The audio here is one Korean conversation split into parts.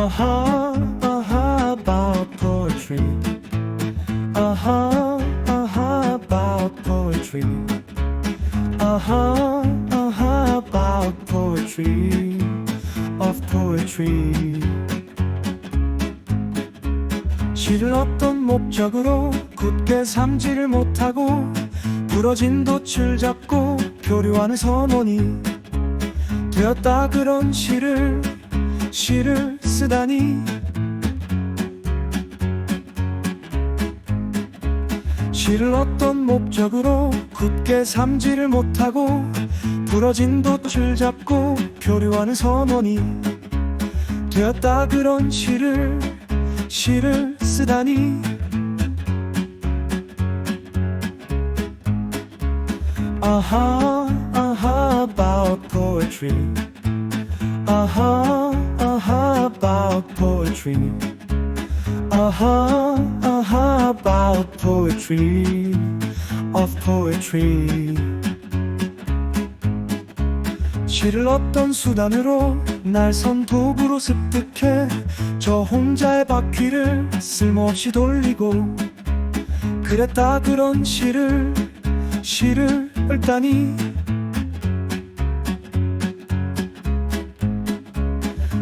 about poetry. About poetry. About poetry. Of poetry. 시를 어떤 목적으로 굳게 삼지를 못하고 부러진 돛을 잡고 표류하는 선원이 되었다. 그런 시를 쓰다니. 시를 어떤 목적으로 굳게 삼지를 못하고 부러진 돛을 잡고 표류하는 선원이 되었다. 그런 시를 쓰다니. About poetry. About poetry. About poetry. Of poetry. 시를 어떤 수단으로 날선 도구로 습득해 저 혼자의 바퀴를 쓸모없이 돌리고 그랬다. 그런 시를 읽다니.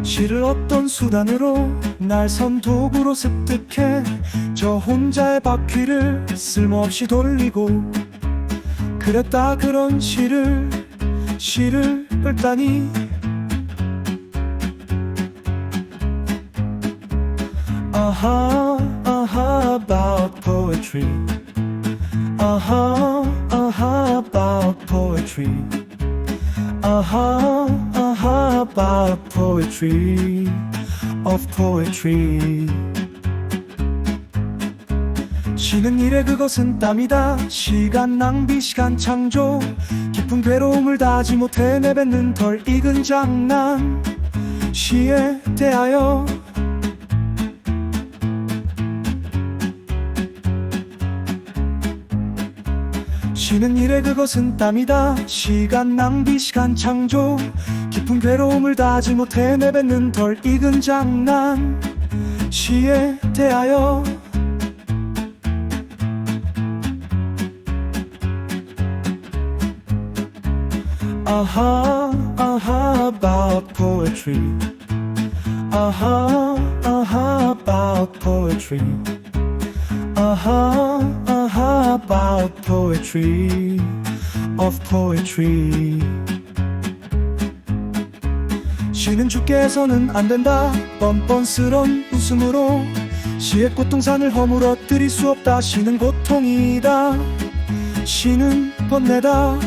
시를 어떤 수단으로 날선 도구로 습득해 저 혼자의 바퀴를 쓸모없이 돌리고 그랬다. 그런 시를 읽다니. About poetry. About poetry. About poetry. Of poetry. 쉬는 일에 그것은 땀이다. 시간 낭비, 시간 창조. 깊은 괴로움을 다하지 못해 내뱉는 덜 익은 장난. 시에 대하여. 쉬는 일에 그것은 땀이다. 시간 낭비, 시간 창조. 깊은 괴로움을 다하지 못해 내뱉는 덜 익은 장난. 시에 대하여. About poetry. About poetry. About poetry. Of poetry. 시는 죽게 해서는 안 된다. 뻔뻔스런 웃음으로 시의 꽃동산을 허물어뜨릴 수 없다. 시는 고통이다. 시는 번뇌다.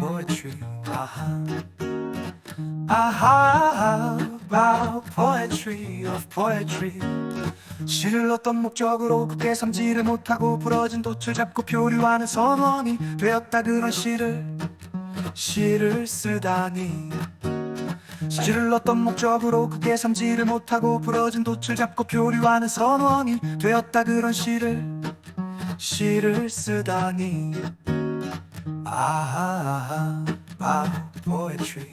Poetry. About poetry. Of poetry. 시를 어떤 목적으로 굳게 삼지를 못하고 부러진 돛을 잡고 표류하는 선원이 되었다. 그런 시를 쓰다니. 시를 어떤 목적으로 굳게 삼지를 못하고 부러진 돛을 잡고 표류하는 선원이 되었다. 그런 시를 쓰다니. About poetry.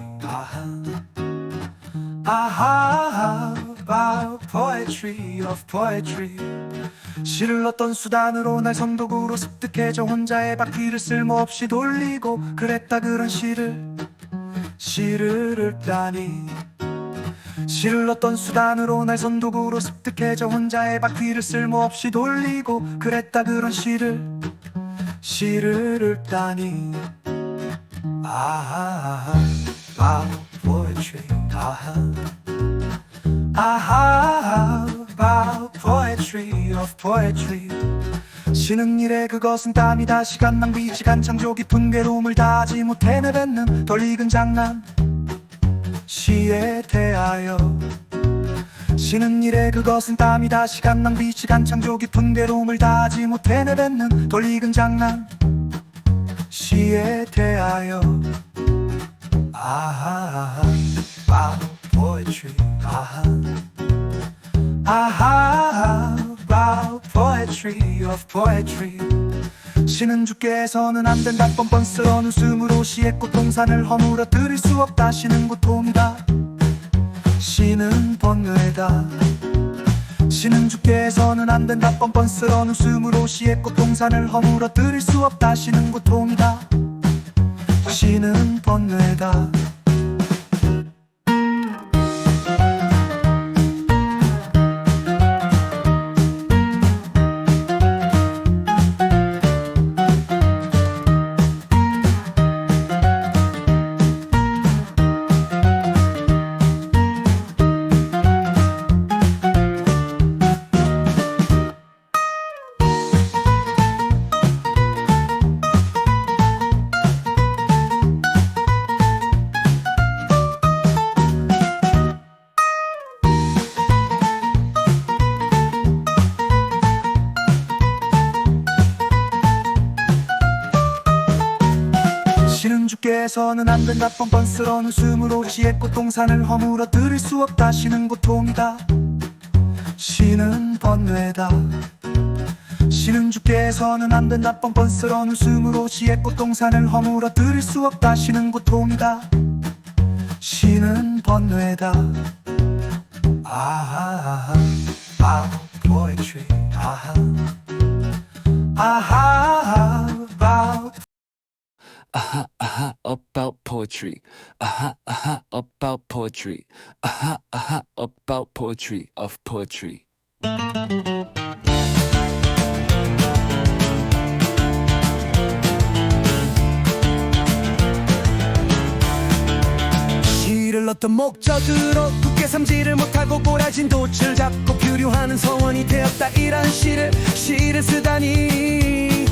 About poetry. Of poetry. 시를 어떤 수단으로 날 선도구로 습득해 저 혼자의 바퀴를 쓸모없이 돌리고 그랬다. 그런 시를 읽다니. 시를 어떤 수단으로 날 선도구로 습득해 저 혼자의 바퀴를 쓸모없이 돌리고 그랬다. 그런 시를 읽다니. About poetry. About poetry. Of poetry. 쉬는 일에 그것은 땀이다. 시간 낭비, 시간 창조. 깊은 괴로움을 다하지 못해 내뱉는 덜 익은 장난. 시에 대하여. 쉬는 일에 그것은 땀이다. 시간 낭비, 시간 창조. 깊은 괴로움을 다하지 못해 내뱉는 덜 익은 장난. 시에 대하여. About poetry. About poetry. poetry of poetry. 시는 주께서는 안 된다 뻔뻔스러운 웃음으로 시의 꽃동산을 허물어뜨릴 수 없다. 시는 고통이다. 시는 번뇌다. 시는 주께서는 안 된다 뻔뻔스러운 웃음으로 시의 꽃동산을 허물어뜨릴 수 없다. 시는 고통이다. 시는 번뇌다. 시는 주께서는 안 된다 뻔뻔스러운 웃음으로 시의 꽃동산을 허물어뜨릴 수 없다. 시는 고통이다. 시는 번뇌다. 시는 주께서는 안 된다 뻔뻔스러운 웃음으로 시의 꽃동산을 허물어뜨릴 수 없다. 시는 고통이다. 시는 번뇌다. 아하 아하 poetry 아하 아하 about about poetry. About poetry. About poetry of poetry. 시를 어떤 목적으로 굳게 삼지를 못하고 꼬라진 돛을 잡고 표류하는 성원이 되었다. 이런 시를 쓰다니.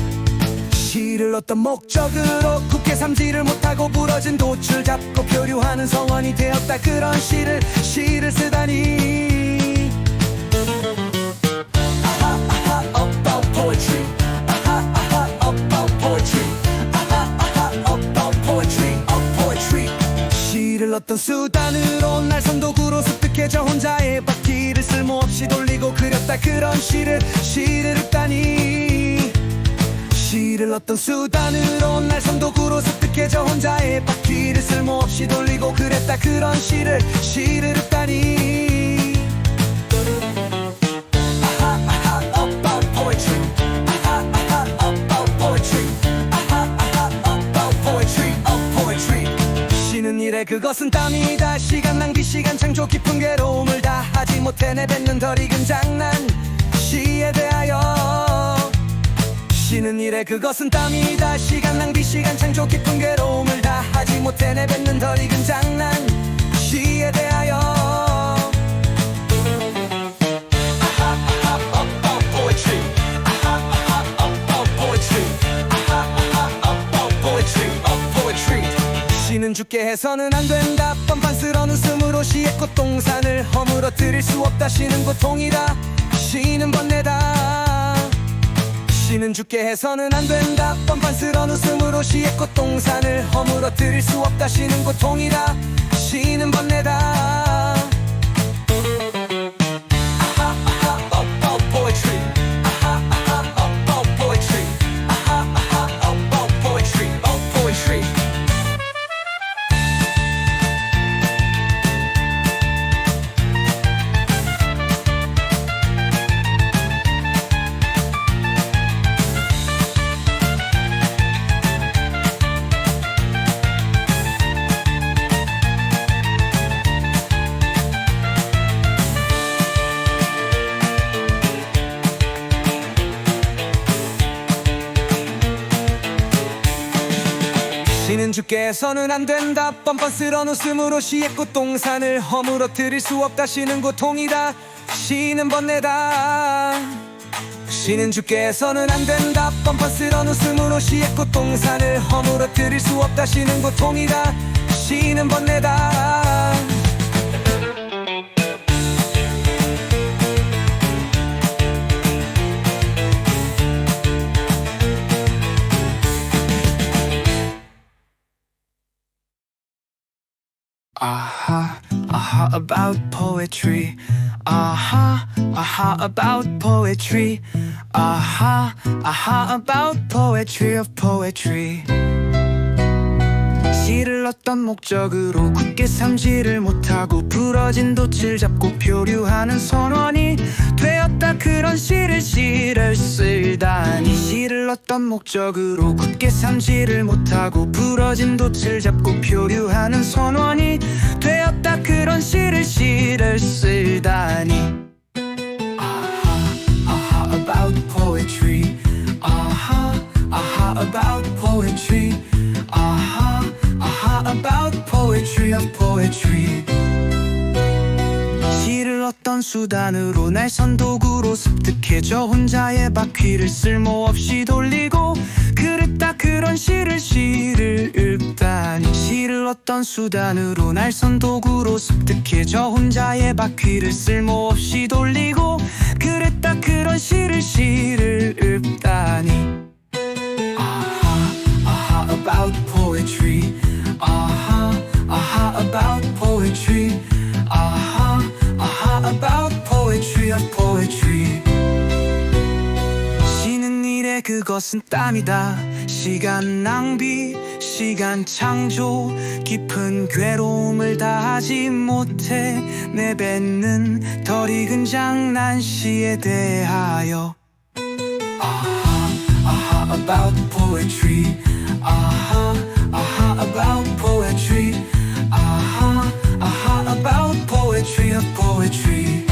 시를 어떤 목적으로 굳게 삼지를 못하고 부러진 돛을 잡고 표류하는 성원이 되었다. 그런 시를 쓰다니. about poetry. about poetry. about poetry of poetry. 시를 어떤 수단으로 날 선도구로 습득해져 혼자의 바퀴를 쓸모없이 돌리고 그렸다. 그런 시를 읽다니. 시를 어떤 수단으로 날 선도구로 습득해져 혼자의 바퀴를 쓸모없이 돌리고 그랬다. 그런 시를 읽다니. about poetry. about poetry. about poetry of poetry. 시는 일에 그것은 땀이다. 시간 낭비 시간 창조 깊은 괴로움을 다 하지 못해 내뱉는 덜 익은 장난. 시에 대하여. 시는 일에 그것은 땀이다. 시간 낭비 시간 창조 깊은 괴로움을 다 하지 못해 내뱉는 덜 익은 장난. 시에 대하여. about poetry. about poetry. about poetry of poetry. 시는 죽게 해서는 안 된다. 뻔뻔스러운 웃음으로 시의 꽃동산을 허물어뜨릴 수 없다. 시는 고통이다. 시는 번뇌다. 시는 죽게 해서는 안 된다. 뻔뻔스러운 웃음으로 시의 꽃동산을 허물어뜨릴 수 없다. 시는 고통이다. 시는 번뇌다. about poetry. about poetry. about poetry of poetry. 시는 주께서는 안 된다. 뻔뻔스러운 웃음으로 시의 꽃동산을 허물어뜨릴 수 없다. 시는 고통이다. 시는 번뇌다. 시는 주께서는 안 된다. 뻔뻔스러운 웃음으로 시의 꽃동산을 허물어뜨릴 수 없다. 시는 고통이다. 시는 번뇌다. About poetry. Aha, aha about poetry. Aha, aha about poetry of poetry. 시를 어떤 목적으로 굳게 삼지를 못하고 부러진 돛을 잡고 표류하는 선원이 되었다. 그런 시를 쓰다니. 시를 어떤 목적으로 굳게 삼지를 못하고 부러진 돛을 잡고 표류하는 선원이 되었다. 그런 시를 쓰다니. Aha, about poetry. Aha, aha about poetry. Aha, aha about poetry of poetry. 시를 어떤 수단으로 날선 도구로 습득해 저 혼자의 바퀴를 쓸모없이 돌리고 그랬다. 그런 시를 읊다니. 시를 어떤 수단으로 날선 도구로 습득해 저 혼자의 바퀴를 쓸모없이 돌리고 그랬다. 그런 시를 읊다니. Aha, aha about poetry. Aha, aha about poetry. Aha, aha about poetry of poetry. 쉬는 일에 그것은 땀이다. 시간 낭비, 시간 창조. 깊은 괴로움을 다하지 못해 내뱉는 덜 익은 장난시에 대하여. Aha, aha about poetry. Aha, aha about poetry. Aha, aha about poetry of poetry.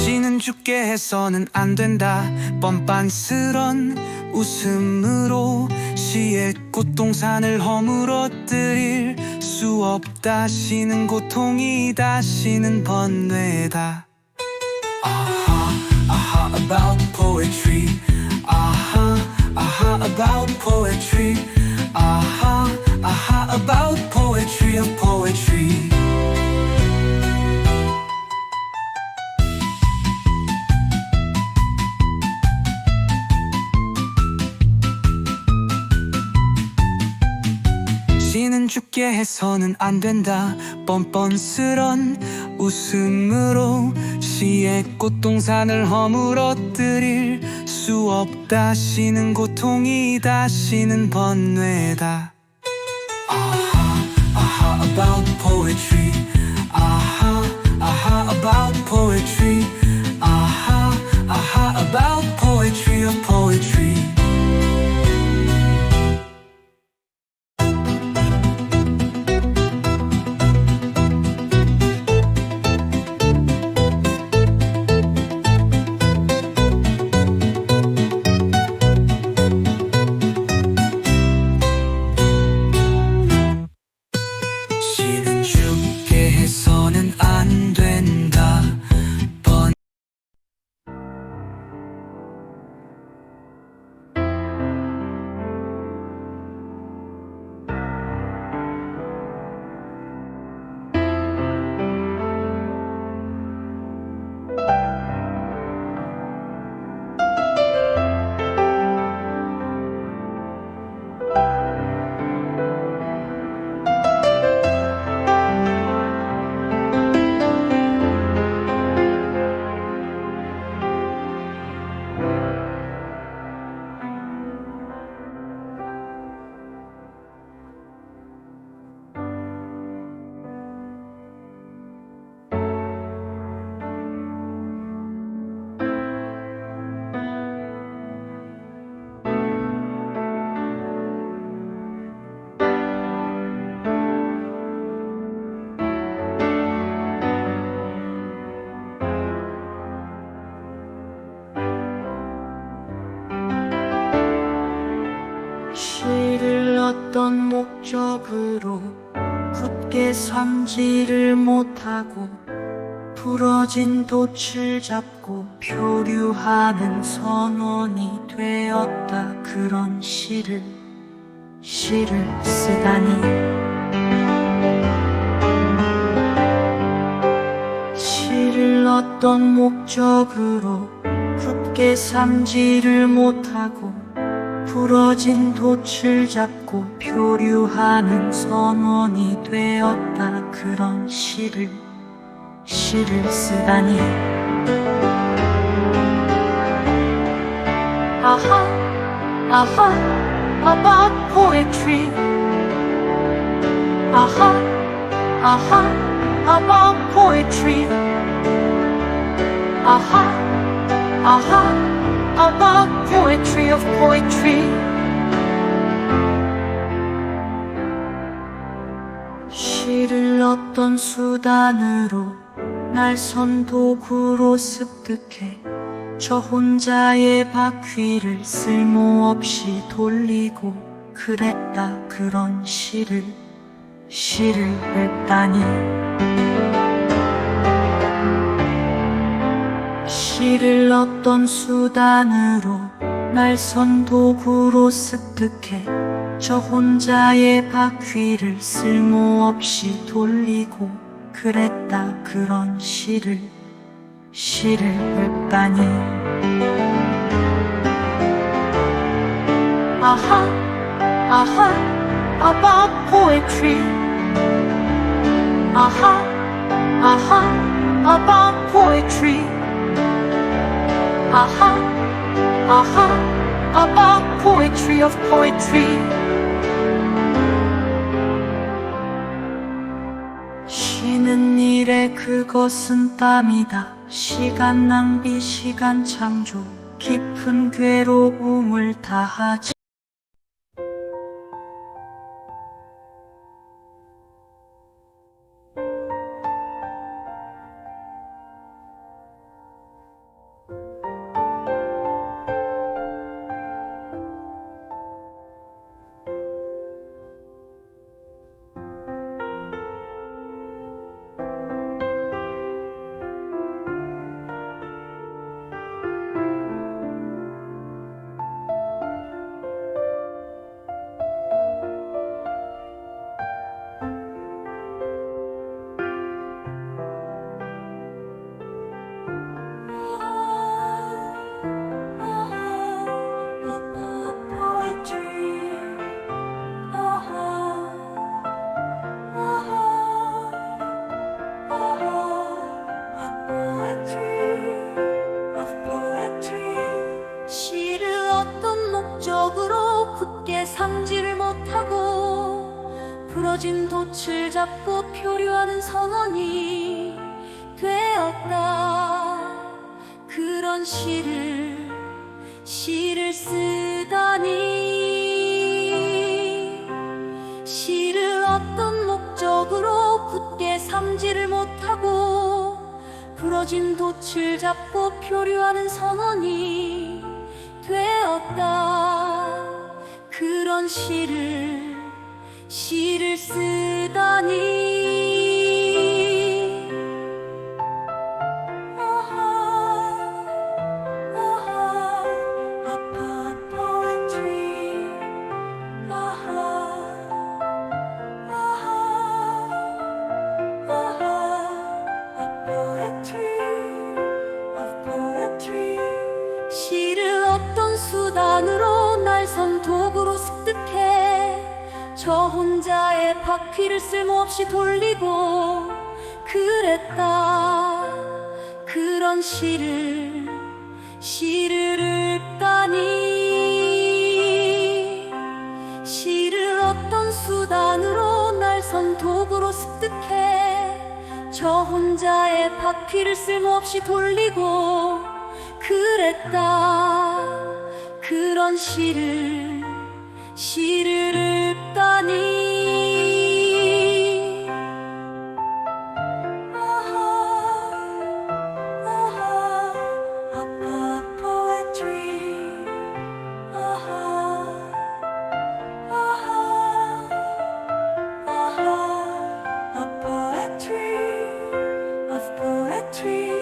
시는 죽게 해서는 안 된다. 뻔뻔스런 웃음으로 시의 꽃동산을 허물어뜨릴 수 없다. 시는 고통이다. 시는 번뇌다. Aha, aha about poetry. Aha, aha about poetry. Aha, aha about poetry of poetry. 시는 죽게 해서는 안 된다. 뻔뻔스런 웃음으로 시의 꽃동산을 허물어뜨릴 수 없다. 시는 고통이다. 시는 번뇌다. Aha, aha about poetry. Aha, aha about poetry. Aha, aha about poetry of poetry. 시는 죽게 해서는 안 된다. 시를 어떤 목적으로 굳게 삼지를 못하고 부러진 돛을 잡고 표류하는 선원이 되었다. 그런 시를 쓰다니. 시를 어떤 목적으로 굳게 삼지를 못하고 부러진 돛을 잡고 표류하는 선원이 되었다. 그런 시를 시를 쓰다니. 아하, 아하, about poetry. 아하, 아하, about poetry. 아하, 아하, about poetry of poetry. 시를 어떤 수단으로 날선 도구로 습득해 저 혼자의 바퀴를 쓸모없이 돌리고 그랬다. 그런 시를 냈다니. 시를 어떤 수단으로 날선 도구로 습득해 저 혼자의 바퀴를 쓸모없이 돌리고 그랬다. 그런 시를 냈다니. 아하, 아하, about poetry. 아하, 아하, about poetry. 아하, 아하, about poetry of poetry. 쉬는 일에 그것은 땀이다. 시간 낭비, 시간 창조, 깊은 괴로움을 다하지. 시를 어떤 목적으로 굳게 삼지를 못하고 부러진 돛을 잡고 표류하는 선원이 되었다. 그런 시를 쓰다니. 시를 어떤 목적으로 굳게 삼지를 못하고 부러진 돛을 잡고 표류하는 선원이 되었다. 그런 시를 쓰다니. 아하, 아하, about poetry. 아하, 아하, 아하, poetry of poetry. 시를 어떤 수단으로 날선 도구로 습득해 저 혼자의 바퀴를 쓸모없이 돌리고 그랬다. 그런 시를 읊다니. 시를 어떤 수단으로 날선 도구로 습득해 저 혼자의 바퀴를 쓸모없이 돌리고 그랬다. 그런 시를 읊다니. 아하, 아하, about poetry. 아하, 아하, 아하, poetry of poetry.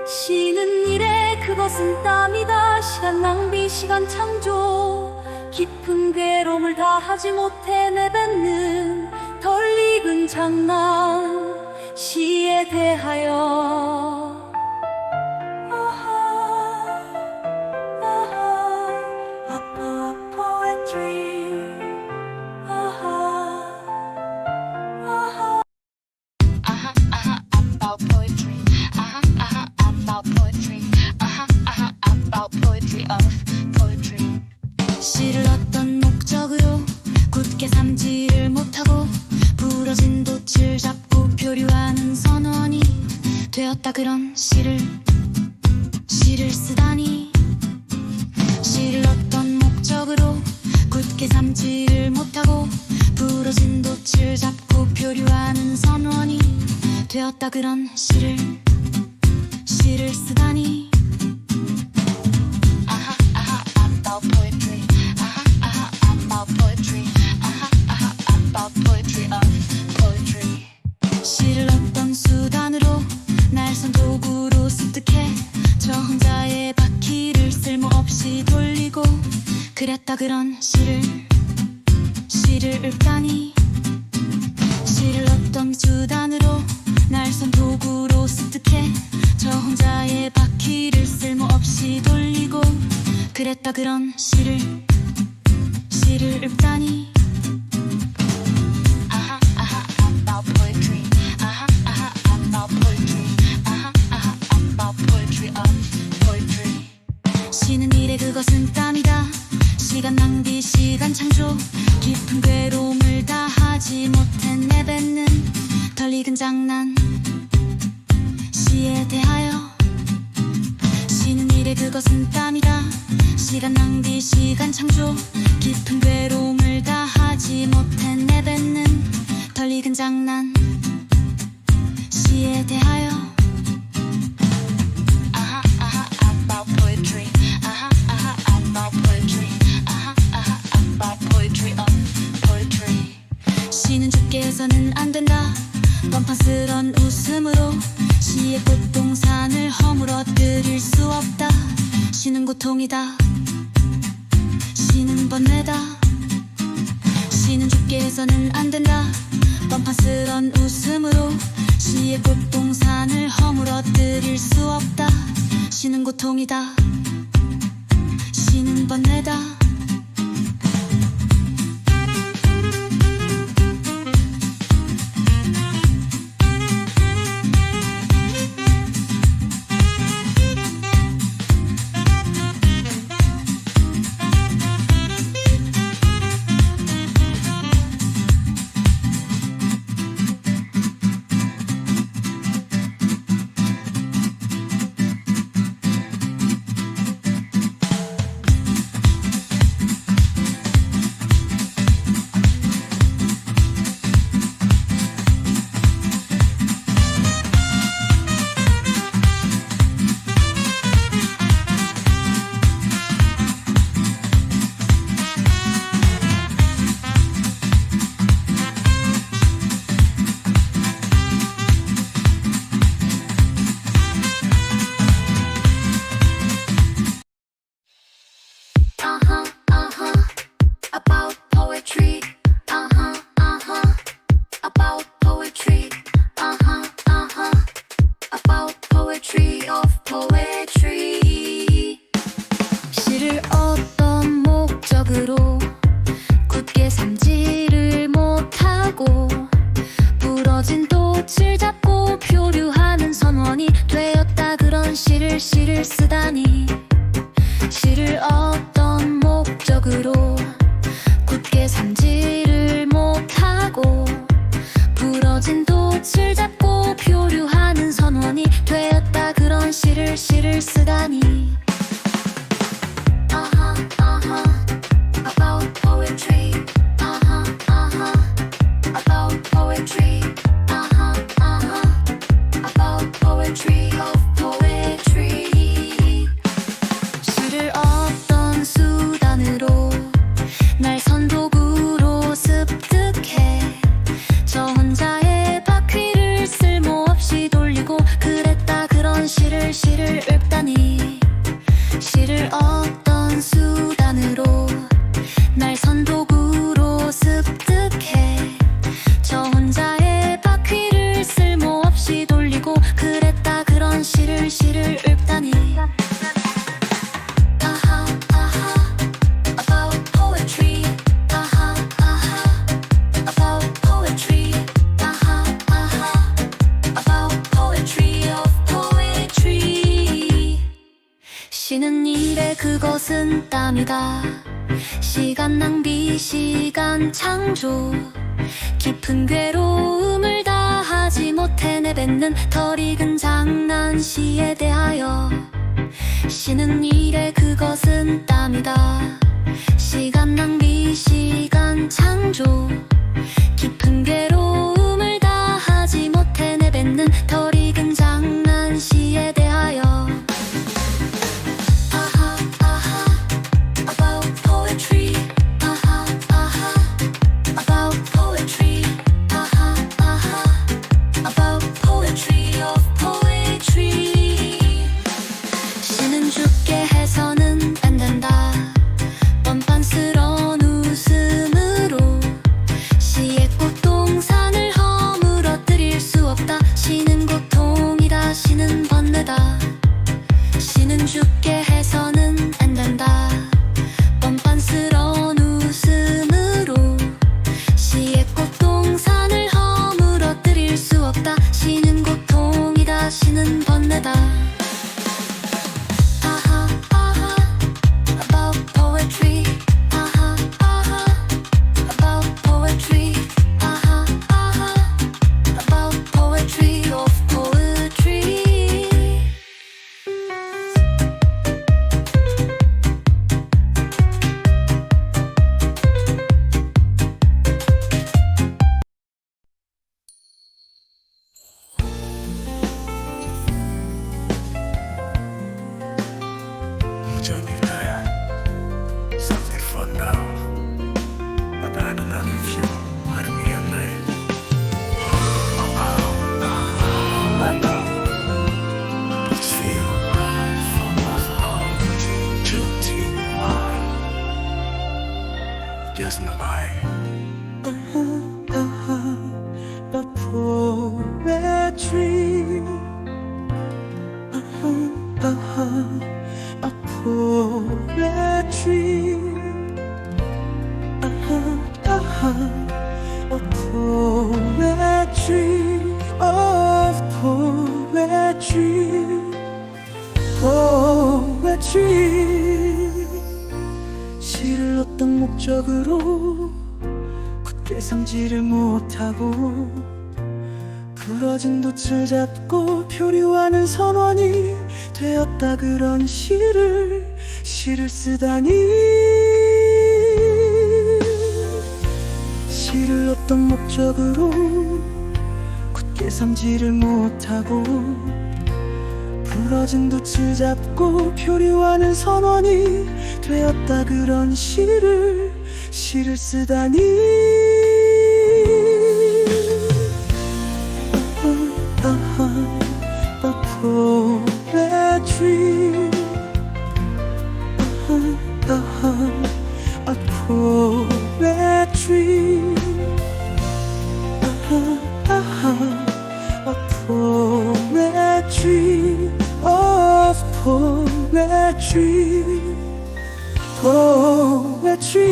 쉬는 일에 그것은 땀이다. 시간 낭비, 시간 창조, 깊은 괴로움을 다하지 못해 내뱉는 덜 익은 장난. 시에 대하여. 아하, 아하, about poetry. 아하, 아하, about poetry. 되었다 그런 시를 쓰다니. 시를 어떤 목적으로 굳게 삼지를 못하고 부러진 돛을 잡고 표류하는 선원이 되었다 그런 시를 쓰다니. About poetry. About poetry. About poetry of poetry. 시를 어떤 수단으로 날선 도구로 습득해 저 혼자의 바퀴를 쓸모없이 돌리고 그렸다 그런 시를 읊다니. 시를 어떤 수단으로 날선 도구로 습득해 저 혼자의 바퀴를 쓸모없이 돌리고 그랬다 그런 시를 읊다니. About poetry. About poetry. About poetry of poetry. 시는 일에 그것은 땀이다. 시간 낭비, 시간 창조. 깊은 괴로움을 다 하지 못해 내뱉는 덜 익은 장난. 시에 대하여. 시는 일에 그것은 땀이다. 시간 낭비, 시간 창조. 깊은 괴로움을 다 하지 못해 내뱉는 덜 익은 장난. 시에 대하여. About poetry. About poetry. About poetry of poetry. 시는 죽게 해서는 안 된다. 뻔뻔스런 웃음으로 시의 꽃동산을 허물어뜨릴 수 없다. 시는 고통이다. 시는 번뇌다. 시는 죽게 해서는 안 된다. 뻔뻔스런 웃음으로 시의 꽃동산을 허물어뜨릴 수 없다. 시는 고통이다. 시는 번뇌다. About poetry. About poetry. About poetry of poetry. 시를 어떤 목적으로 굳게 삼지를 못하고 부러진 돛을 잡고 표류하는 선원이 되었다 그런 시를 쓰다니. 시를 어떤 목적으로 굳게 삼지를 못하고 부러진 돛을 잡고 표류하는 선원이 되었다 그런 시를 쓰다니. About poetry. About poetry. About poetry of poetry. 시를 어떤 수단으로 날선 도구로 습득해 저 혼자의 바퀴를 쓸모없이 돌리고 그랬다 그런 시를 읊다니. 시를 어떤 수단으로 날선 도구로 습득해 저 혼자의 바퀴를 쓸모없이 돌리고 그랬다 그런 시를 읊다니. About poetry. About poetry. About poetry of poetry. 시는 일에 그것은 땀이다. 시간 낭비, 시간 창조. 깊은 괴로움을 다 하지 못해 내 내뱉는 덜 익은 장난 시에 대하여 쉬는 일에 그것은 땀이다. 시간 낭비 시간 창조 깊은 괴로움을 다하지 못해 내뱉는 덜 익은 장난 시에 대하여 아하 아하 about poetry 아하 아하 about poetry 아하 아하 about poetry of poetry 시는 죽게 해서는 안 된다. 뻔뻔스러운 웃음으로 시의 꽃동산을 허물어뜨릴 수 없다. 시는 고통이다. 시는 번뇌다. 시는 죽게 해서는 안 된다. 뻔뻔스러운 웃음으로 시의 꽃동산을 허물어뜨릴 수 없다. 시는 고통이다. 시는 번뇌다. 아하 아하 about poetry 아하 아하 about poetry 아하 아하 about poetry of poetry 무전이라 something for now. 나는 뷰 하루이었나요? I know it's feel from my heart to the heart. Just nobody. But poetry. A poetry, a poetry of poetry, poetry. 시를 어떤 목적으로 굳게 삼지를 못하고 부러진 돛을 잡고 표류하는 선원이 되었다. 그런 시를 쓰다니. 시를 어떤 목적으로 굳게 삼지를 못하고 부러진 돛을 잡고 표류하는 선원이 되었다. 그런 시를 쓰다니. A poetry, a poetry, a poetry of poetry, poetry.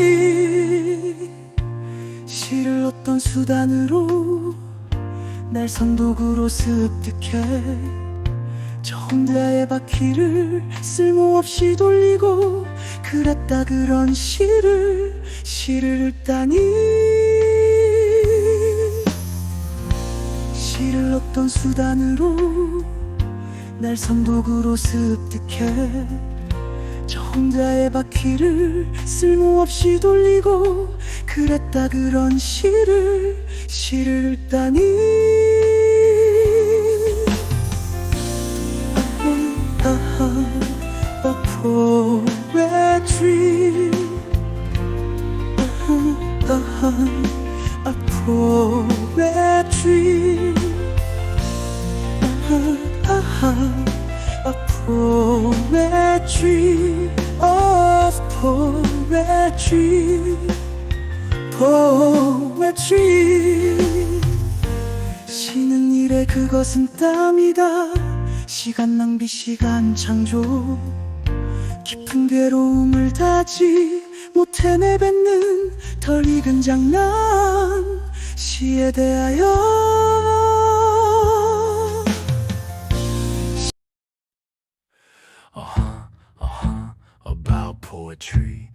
시를 어떤 수단으로 날 선독으로 습득해 저 혼자의 바퀴를 쓸모없이 돌리고 그랬다. 그런 시를 읽다니. 시를 어떤 수단으로 날 선독으로 습득해 저 혼자의 바퀴를 쓸모없이 돌리고 그랬다. 그런 시를 읽다니. A poetry, a poetry, a poetry of poetry, poetry. 쉬는 일에 그것은 땀이다. 시간 낭비 시간 창조 깊은 괴로움을 다지 못해 내뱉는 덜 익은 장난 시에 대하여 about poetry,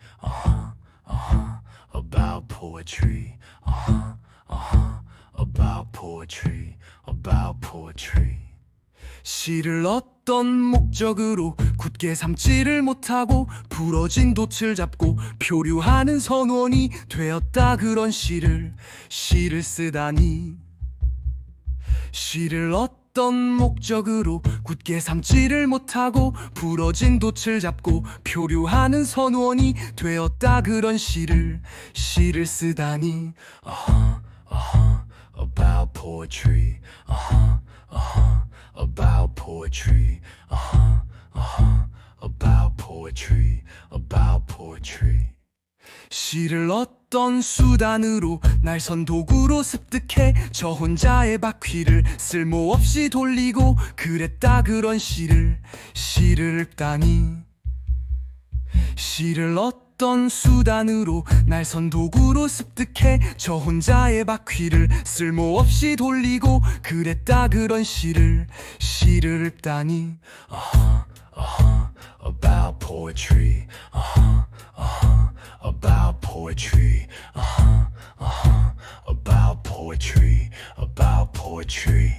about poetry, about poetry, about poetry. 시를 어떤 목적으로 굳게 삼지를 못하고 부러진 돛을 잡고 표류하는 선원이 되었다. 그런 시를 쓰다니. 시를 어떤 목적으로 굳게 삼지를 못하고 부러진 돛을 잡고 표류하는 선원이 되었다. 그런 시를 쓰다니. About poetry. About poetry. About poetry. About poetry. 시를 어떤 수단으로 날선 도구로 습득해 저 혼자의 바퀴를 쓸모없이 돌리고 그랬다. 그런 시를 읊다니. 시를 어떤 수단으로 날선 도구로 습득해 저 혼자의 바퀴를 쓸모없이 돌리고 그랬다. 그런 시를 읊다니. About poetry. About poetry. About poetry. About poetry.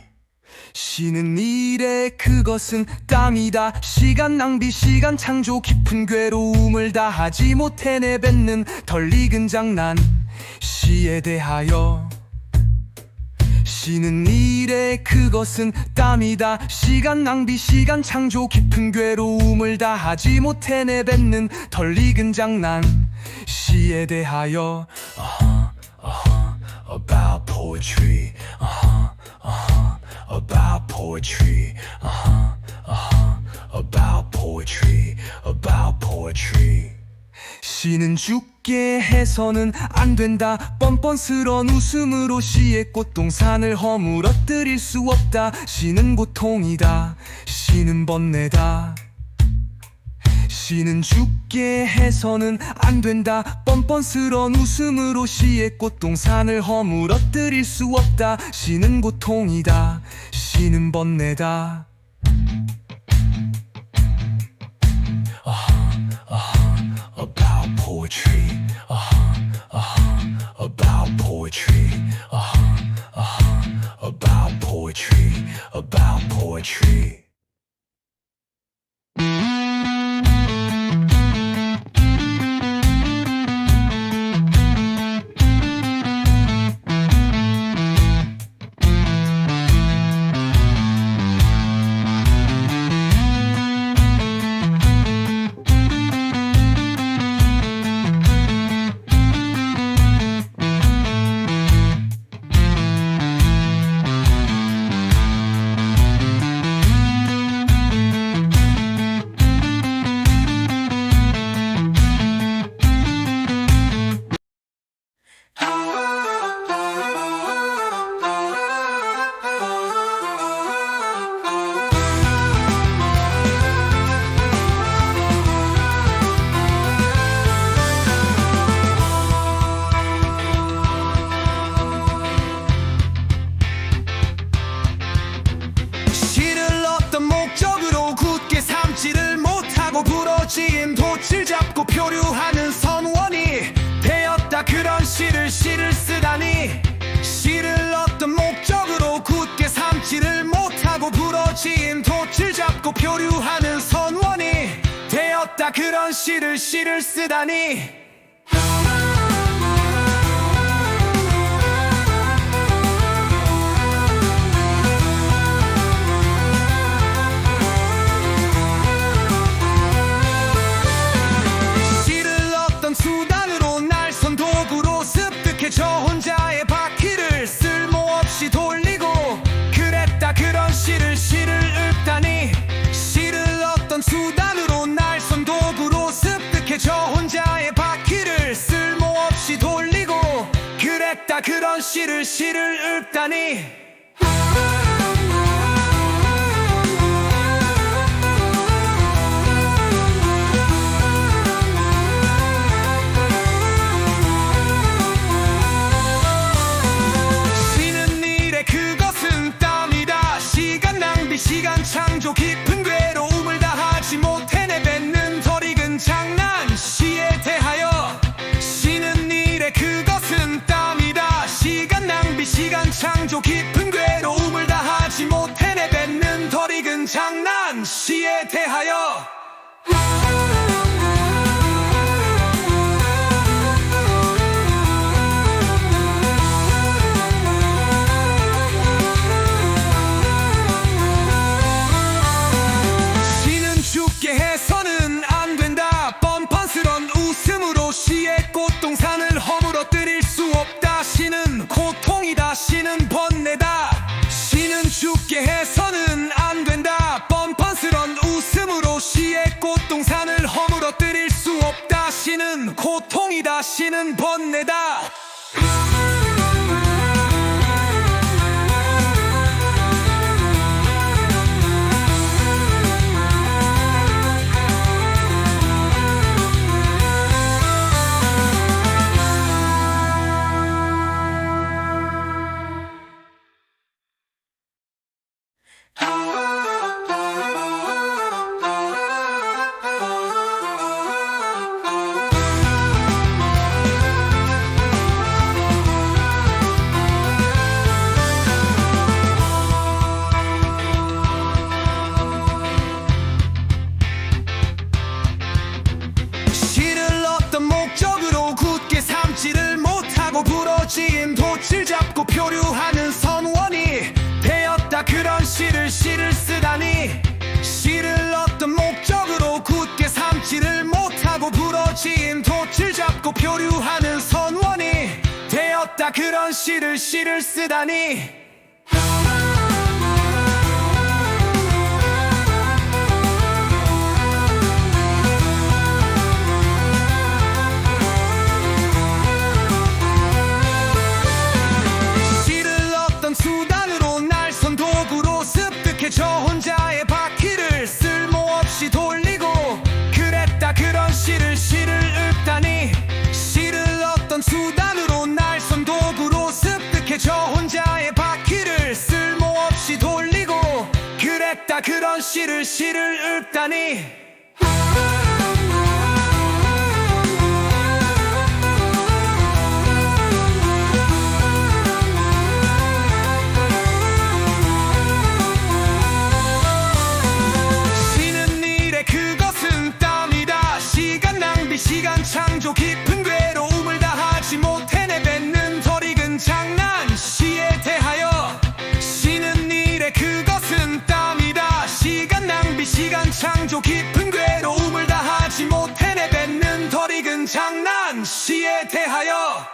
시는 일에 그것은 땀이다. 시간 낭비, 시간 창조, 깊은 괴로움을 다하지 못해 내뱉는 덜 익은 장난. 시에 대하여. 시는 일에 그것은 땀이다. 시간 낭비, 시간 창조, 깊은 괴로움을 다하지 못해 내뱉는 덜 익은 장난. 시에 대하여. About poetry. About poetry. About poetry. About poetry. 시는 죽게 해서는 안 된다. 뻔뻔스런 웃음으로 시의 꽃동산을 허물어뜨릴 수 없다. 시는 고통이다. 시는 번뇌다. 시는 죽게 해서는 안 된다. 뻔뻔스런 웃음으로 시의 꽃동산을 허물어뜨릴 수 없다. 시는 고통이다. 시는 번뇌다. About poetry. About poetry. About poetry. About poetry. 부러진 돛을 잡고 표류하는 선원이 되었다. 그런 시를 쓰다니. 시를 어떤 목적으로 굳게 삼지를 못하고 부러진 돛을 잡고 표류하는 선원이 되었다. 그런 시를 쓰다니. 수단으로 날선 도구로 습득해 저 혼자의 바퀴를 쓸모없이 돌리고 그랬다. 그런 시를 읊다니. 시를 어떤 수단으로 날선 도구로 습득해 저 혼자의 바퀴를 쓸모없이 돌리고 그랬다. 그런 시를 읊다니. 시간 창조, 깊은 괴로움을 다하지 못해 내뱉는 덜 익은 장난. 시에 대하여. 시는 일에 그것은 땀이다. 시간 낭비, 시간 창조, 깊은 시에 대하여. 시는 죽게 해서는 안 된다. 뻔뻔스런 웃음으로 시의 꽃동산을 허물어뜨릴 수 없다. 시는 고통이다. 시는 번뇌다. 시는 죽게 해서는 안 된다. 뻔뻔스런 웃음으로 시의 꽃동산을 허물어뜨릴 수 없다. 시는 고통이다. 시는 번뇌다. 시를 어떤 목적으로 굳게 삼지를 못하고 부러진 돛을 잡고 표류하는 선원이 되었다. 그런 시를 쓰다니. 시를 어떤 목적으로 굳게 삼지를 못하고 부러진 돛을 잡고 표류하는 선원이 되었다. 그런 시를 쓰다니. 수단으로 날선 도구로 습득해 저 혼자의 바퀴를 쓸모없이 돌리고 그랬다. 그런 시를 읊다니. 시를 어떤 수단으로 날선 도구로 습득해 저 혼자의 바퀴를 쓸모없이 돌리고 그랬다. 그런 시를 읊다니. 시간 창조 깊은 괴로움을 다하지 못해 내뱉는 덜 익은 장난. 시에 대하여. 시는 일에 그것은 땀이다. 시간 낭비. 시간 창조 깊은 괴로움을 다하지 못해 내뱉는 덜 익은 장난. 시에 대하여.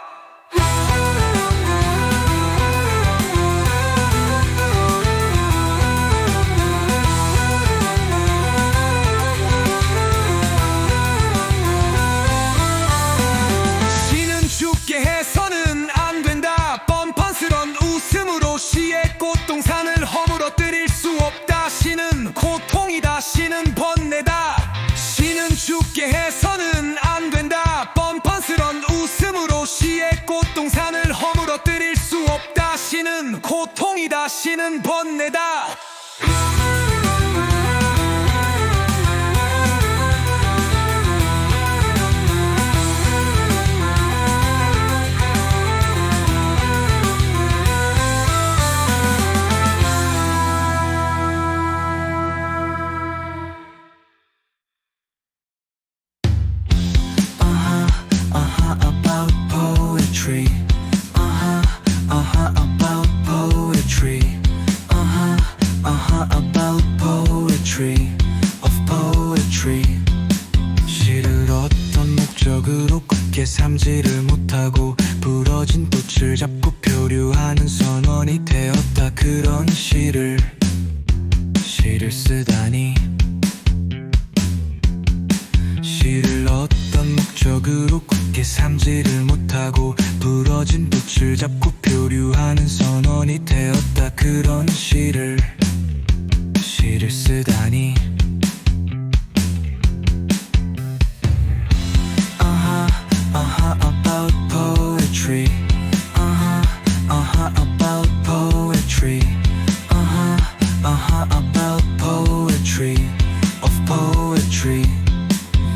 죽게 해서는 안 된다. 뻔뻔스런 웃음으로 시의 꽃동산을 허물어뜨릴 수 없다. 시는 고통이다. 시는 번뇌다. 시는 죽게 해서는 안 된다. 뻔뻔스런 웃음으로 시의 꽃동산을 허물어뜨릴 수 없다. 시는 고통이다. 시는 번뇌다. About poetry. About poetry. About poetry. Of poetry. 시를 어떤 목적으로 굳게 삼지를 못하고 부러진 돛을 잡고 표류하는 선원이 되었다. 그런 시를 쓰다니. 시를 어떤 목적으로 굳게 삼지를 못하고 부러진 돛을 잡고 표류하는 선원이 되었다. 그런 시를 쓰다니. About poetry. About poetry. About poetry. Of poetry.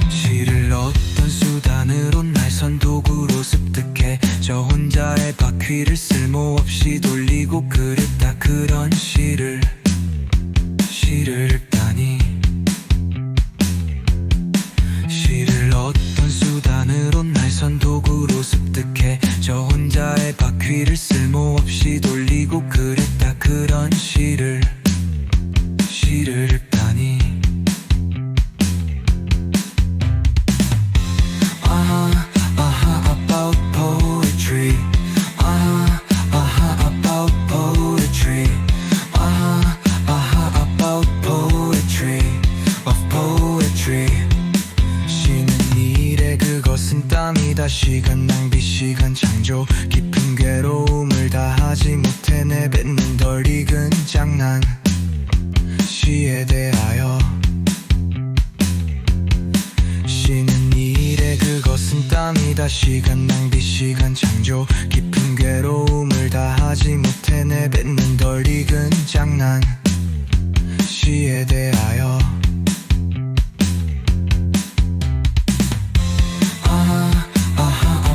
시를 어떤 수단으로 날선 도구로 습득해 저 혼자의 바퀴를 쓸모없이 돌리고 그랬다. 그런 시를 읊다니. 그런 시를 읽다니 about poetry about poetry about poetry of poetry 쉬는 일에 그것은 땀이다 시간 낭비 시간 창조 깊은 괴로움을 다하지 못해 내뱉는 덜 익은 장난 시에 대하여 쉬는 일에 그것은 땀이다 시간 낭비 시간 창조 깊은 괴로움을 다하지 못해 내뱉는 덜 익은 장난 시에 대하여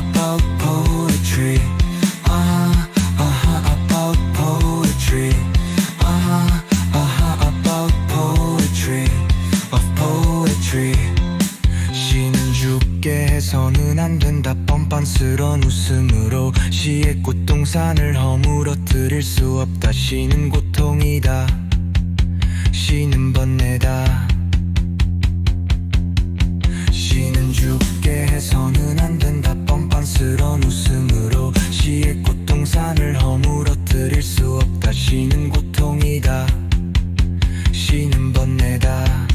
about poetry about poetry about poetry of poetry 시는 죽게 해서는 안 된다 뻔뻔스런 웃음으로 시의 꽃동산을 허물어뜨릴 수 없다 시는 고통이다 시는 번뇌다 시는 죽게 해서는 안 된다 뻔뻔스런 웃음으로 시의 꽃동산을 허물어뜨릴 수 없다 시는 고통이다 시는 번뇌다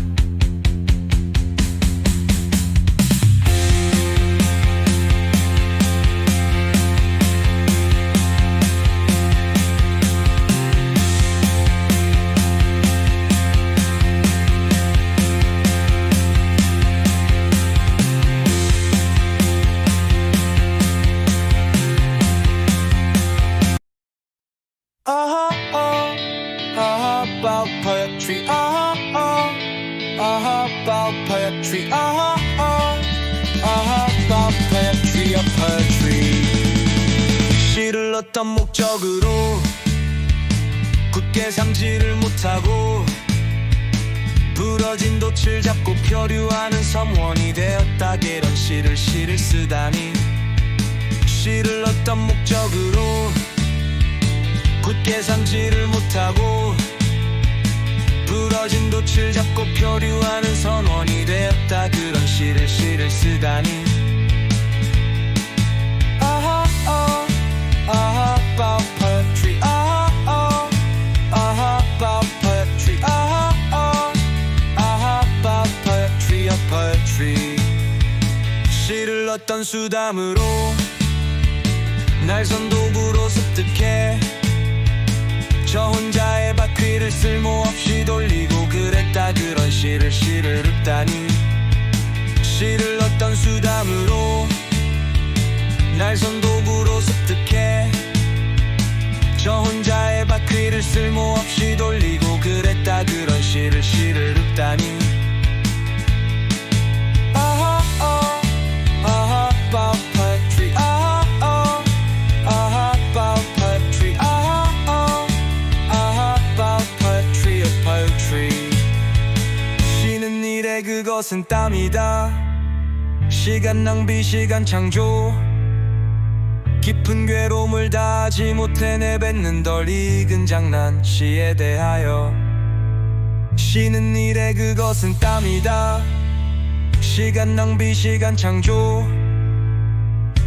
about poetry about poetry about poetry of poetry 시를 어떤 목적으로 굳게 삼지를 못하고 부러진 돛을 잡고 표류하는 섬원이 되었다 그런 시를 쓰다니 시를 어떤 목적으로 굳게 삼지를 못하고 부러진 돛을 잡고 표류하는 선원이 되었다 그런 시를 쓰다니 about poetry about poetry about poetry of poetry 시를 어떤 수담으로 날선 도구로 습득해 저 혼자의 바퀴를 쓸모없이 돌리고 그랬다 그런 시를 읽다니 시를 어떤 수담으로 날선 도구로 습득해 저 혼자의 바퀴를 쓸모없이 돌리고 그랬다 그런 시를 읽다니 about poetry about poetry about poetry of poetry 쉬는 일에 그것은 땀이다 시간 낭비 시간 창조 깊은 괴로움을 다하지 못해 내뱉는 덜 익은 장난 시에 대하여 쉬는 일에 그것은 땀이다 시간 낭비 시간 창조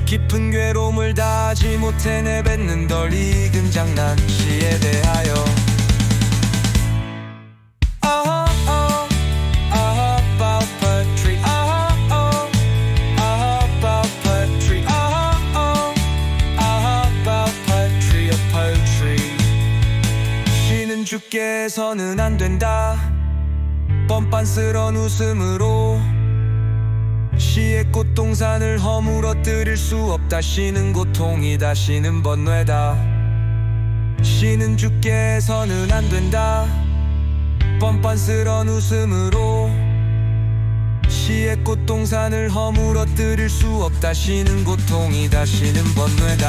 깊은 괴로움을 다하지 못해 내뱉는 덜 익은 장난 시에 대하여 about poetry about poetry about poetry of poetry 시는 죽게 해서는 안 된다 뻔뻔스런 웃음으로 시의 꽃동산을 허물어뜨릴 수 없다 시는 고통이다 시는 번뇌다 시는 죽게 해서는 안 된다 뻔뻔스런 웃음으로 시의 꽃동산을 허물어뜨릴 수 없다 시는 고통이다 시는 번뇌다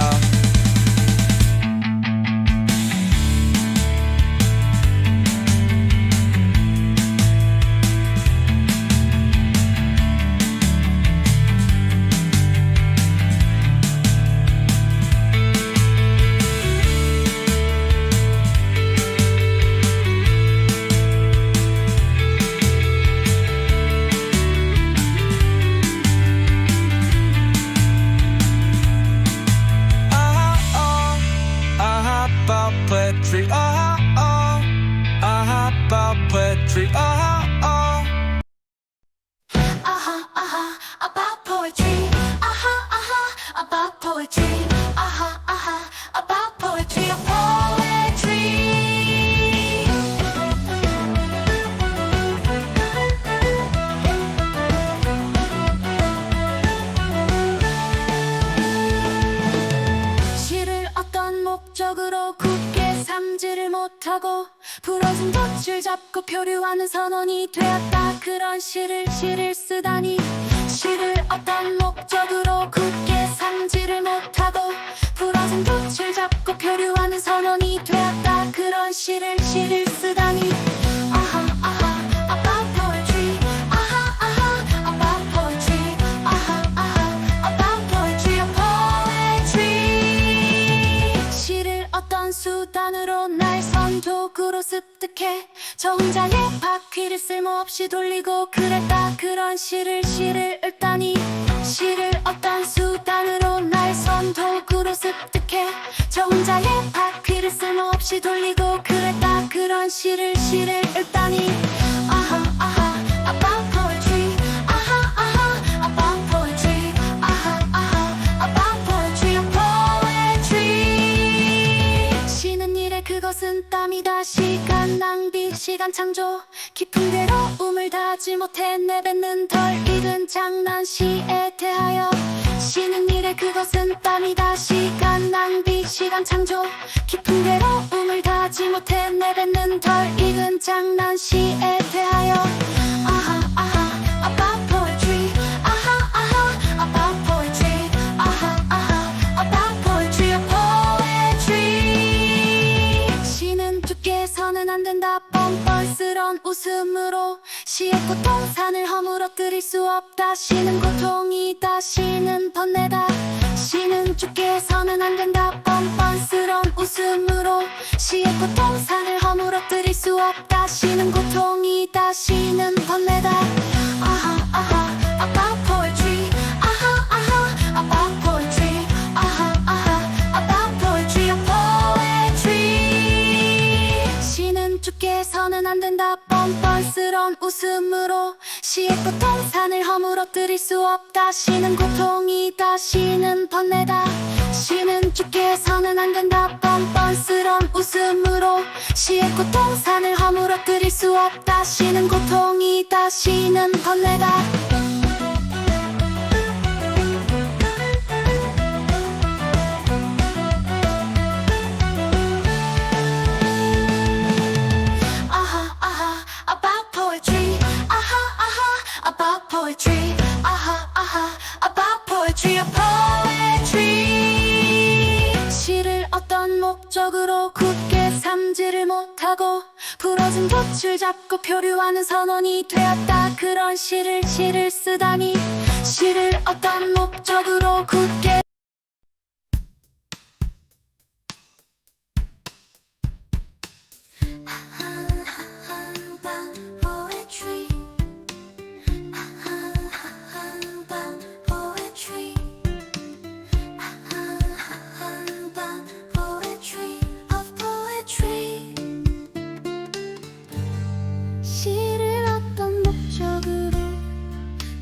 참지를 못하고 부러진 돛을 잡고 표류하는 선원이 되었다. 그런 시를 쓰다니 시를 어떤 목적으로 굳게 삼지를 못하고 부러진 돛을 잡고 표류하는 선원이 되었다. 그런 시를 쓰다니 아하 아하 about poetry 아하 아하 about poetry 아하 아하 about poetry poetry 시를 어떤 수단으로 날선 도구로 습득해 저 혼자의 바퀴를 쓸모없이 돌리고 그랬다. 그런 시를 읽다니 시를 어떤 수단으로 날선 도구로 습득해 저 혼자의 바퀴를 쓸모없이 돌리고 그랬다. 그런 시를 읽다니 아하 아하 about poetry 아하 아하 about poetry 아하 아하 about poetry poetry 시는 일에 그것은 땀이다. 시간 낭비 시간 창조 깊은 괴로움을 다하지 못해 내뱉는 덜 익은 장난 시에 대하여 시는 일에 그것은 땀이다. 시간 낭비 시간 창조 깊은 괴로움을 다하지 못해 내뱉는 덜 익은 장난 시에 대하여 아하 아하 about poetry 아하 아하 about poetry 아하 아하 about poetry poetry 시는 두께서는 안 된다. 뻔뻔스런 웃음으로 시의 고통산을 허물어뜨릴 수 없다. 시는 고통이다. 시는 번뇌다. 시는 죽게서는 안 된다. 뻔뻔스런 웃음으로 시의 고통산을 허물어뜨릴 수 없다. 시는 고통이다. 시는 번뇌다. 아하 아하 about poetry 아하 아하 about poetry 아하 아하 about poetry poetry 시는 죽게서는 안 된다. 뻔뻔스런 웃음으로 시의 고통산을 허물어뜨릴 수 없다. 시는 고통이다. 시는 번뇌다. 시는 죽게서는 안 된다. 뻔뻔스런 웃음으로 시의 고통산을 허물어뜨릴 수 없다. 시는 고통이다. 시는 번뇌다. 아하 아하 about poetry 아하 아하 about poetry 아하 아하 about poetry poetry 시를 어떤 목적으로 굳게 삼지를 못하고 부러진 돛을 잡고 표류하는 선원이 되었다. 그런 시를 쓰다니 시를 어떤 목적으로 굳게 poetry poetry poetry of poetry 시를 어떤 목적으로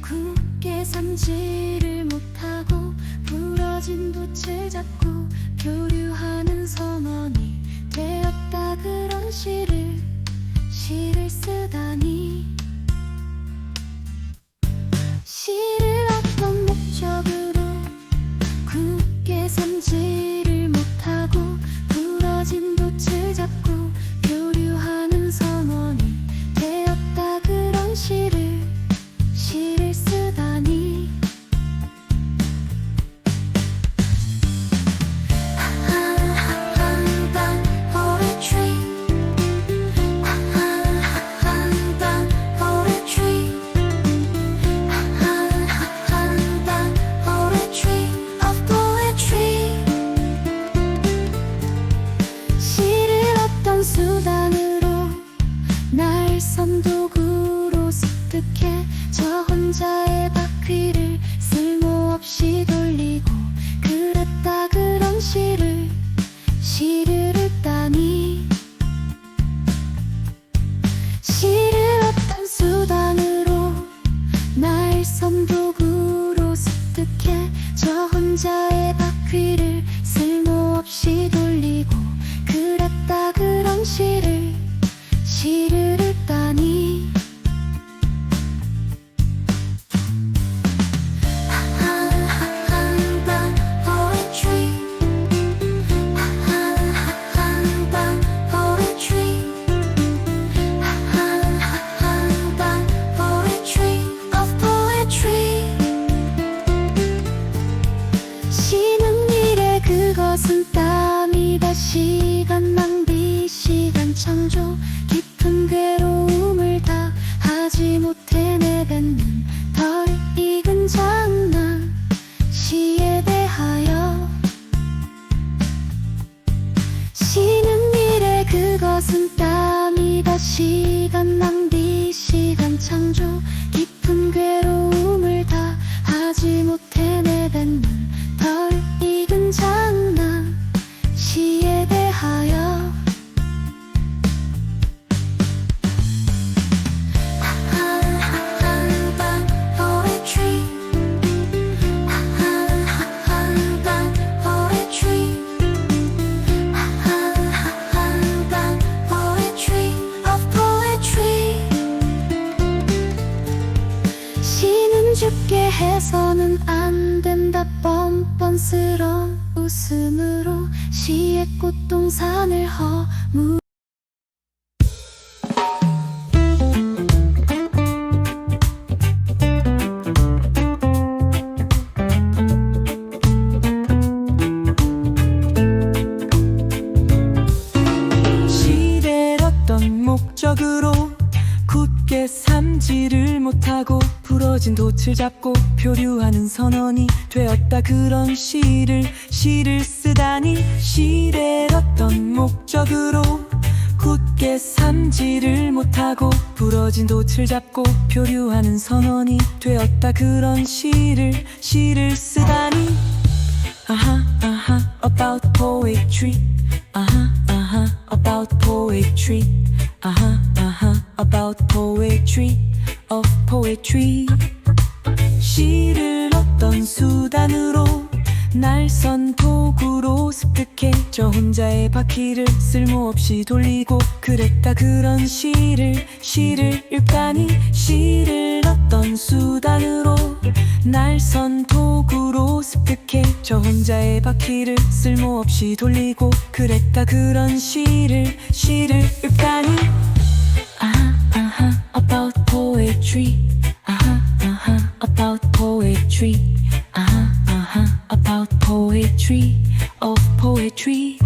굳게 삼지를 못하고 부러진 돛을 잡고 교류하는 선원이 되었다. 그런 시를 쓰다니 시를 어떤 목적으로 굳게 삼지를 못하고 부러진 돛을 잡고 교류하는 선원이 되었다. 그런 시를 쓰다니 poetry poetry of poetry 시를 어떤 수단으로 날선 도구로 습득해 저 혼자의 바퀴를 쓸모없이 돌리고 그랬다. 그런 시를 읽다니 시를 어떤 수단으로 날선 도구로 습득해 저 혼자의 바퀴를 쓸모없이 돌리고 그랬다. 그런 시를 읽다니 poetry 시간 창조 깊은 괴로움을 다 하지 못해 내뱉는 덜 익은 장난 시에 대하여 쉬는 일에 그것은 땀이다 시간 낭비 시간 창조 깊은 괴로움을 다 하지 못해 내뱉는 덜 익은 장난 시에 대하여 poetry poetry of poetry 시는 죽게 해서는 안 된다 뻔뻔스런 웃음으로 시의 꽃동산을 허무 시를 어떤 목적으로 굳게 삼지를 못하고 부러진 돛을 잡고 표류하는 선원이 되었다 그런 시를 쓰다니 시를 어떤 목적으로 굳게 삼지를 못하고 부러진 돛을 잡고 표류하는 선원이 되었다 그런 시를 쓰다니 아하 아하 about poetry 아하 아하 about poetry 아하 아하 about poetry of poetry 시를 어떤 수단으로 날선 도구로 습득해 저 혼자의 바퀴를 쓸모없이 돌리고 그랬다 그런 시를 읽다니 시를 어떤 수단으로 날선 도구로 습득해 저 혼자의 바퀴를 쓸모없이 돌리고 그랬다 그런 시를 읽다니 아하 아하 about poetry 아하 아하 about poetry 아하 아하 about poetry of poetry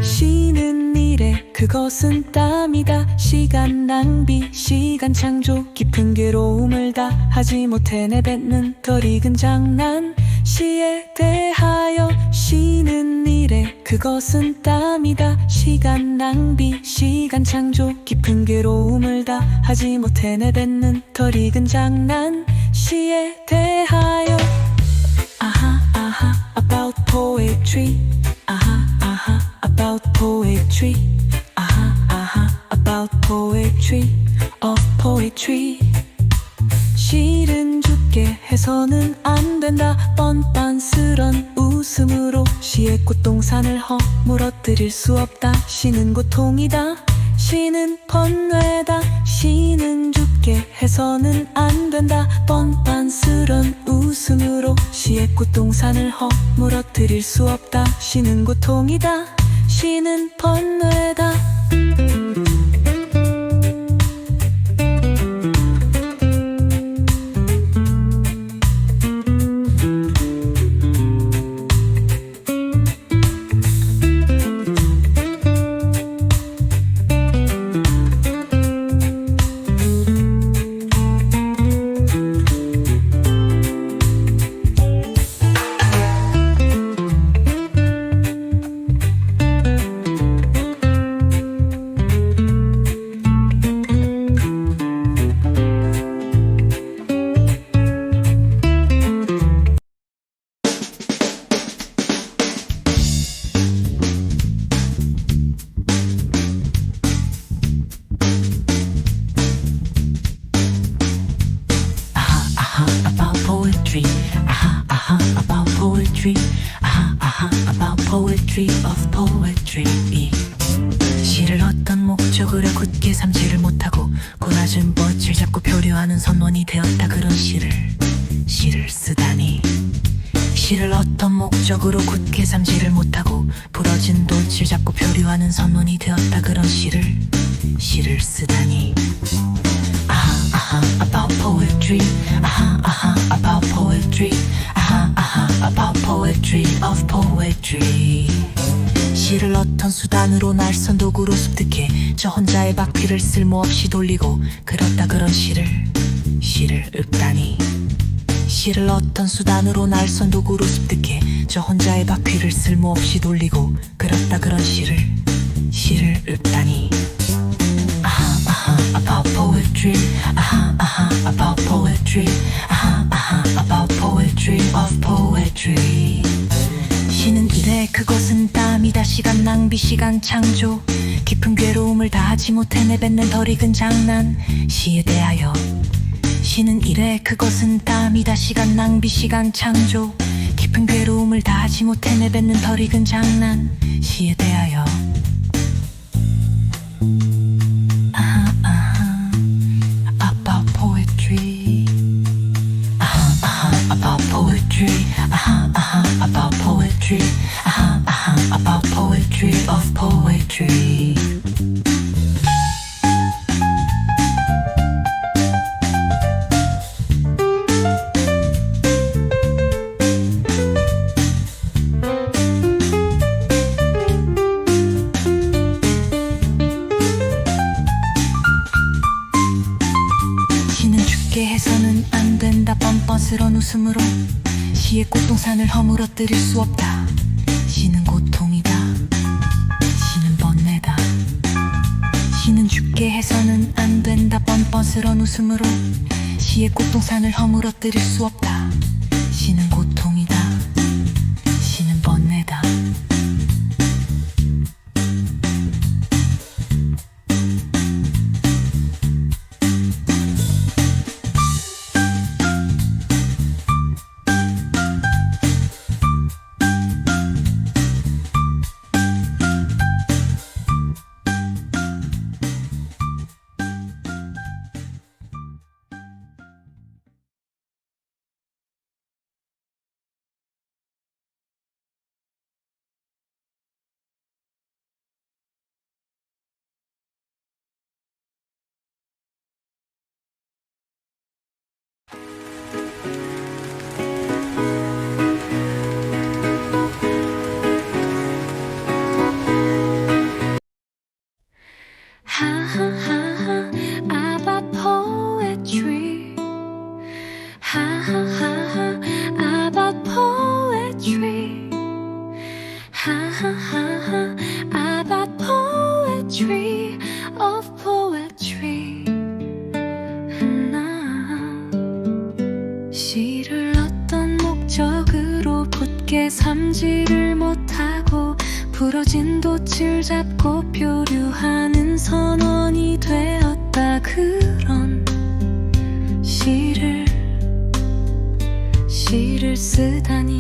쉬는 일에 그것은 땀이다 시간 낭비 시간 창조 깊은 괴로움을 다 하지 못해 내뱉는 덜 익은 장난 시에 대하여 쉬는 일에 그것은 땀이다 시간 낭비 시간 창조 깊은 괴로움을 다 하지 못해 내뱉는 덜 익은 장난 시에 대하여 아하 아하 about poetry 아하 아하 about poetry 아하 아하 about poetry of poetry 시는 죽게 해서는 안 된다 뻔뻔스런 웃음으로 시의 꽃동산을 허물어뜨릴 수 없다 시는 고통이다 시는 번뇌다 시는 죽게 해서는 안 된다 뻔뻔스런 웃음으로 시의 꽃동산을 허물어뜨릴 수 없다 시는 고통이다 시는 번뇌다 poetry. Aha, aha, about poetry. Aha, aha, about poetry of poetry. 시를 어떤 목적으로 굳게 삼지를 못하고 고라진 뻗을 잡고 표류하는 선원이 되었다 그런 시를 쓰다니. 시를 어떤 목적으로 굳게 삼지를 못하고 부러진 돛을 잡고 표류하는 선원이 되었다 그런 시를 쓰다니. poetry. About poetry. About poetry of poetry. 시를 어떤 수단으로 날선 도구로 습득해 저 혼자의 바퀴를 쓸모없이 돌리고 그렇다 그런 시를 읊다니. 시를 어떤 수단으로 날선 도구로 습득해 저 혼자의 바퀴를 쓸모없이 돌리고 그렇다 그런 시를 읊다니. About poetry. About poetry. About poetry of poetry. 시는 이래 그것은 땀이다. 시간 낭비 시간 창조 깊은 괴로움을 다하지 못해 내뱉는 덜 익은 장난. 시에 대하여 시는 이래 그것은 땀이다. 시간 낭비 시간 창조 깊은 괴로움을 다하지 못해 내뱉는 덜 익은 장난. 시에 대하여 About poetry. About poetry. About poetry. About poetry of poetry. 시는 죽게 해서는 안 된다. 뻔뻔스런 웃음으로 시의 꽃동산을 허물어뜨릴 수 없다. 시는 고통이다. 시는 번뇌다. 시는 죽게 해서는 안 된다. 뻔뻔스런 웃음으로 시의 꽃동산을 허물어뜨릴 수 없다. 시는 고통이다. 시는 번뇌다. About poetry. About poetry. About poetry of poetry. 시를 어떤 목적으로 굳게 삼지를 못하고 부러진 돛을 잡고 표류하는 선원이 되었다. 그런 시를 쓰다니.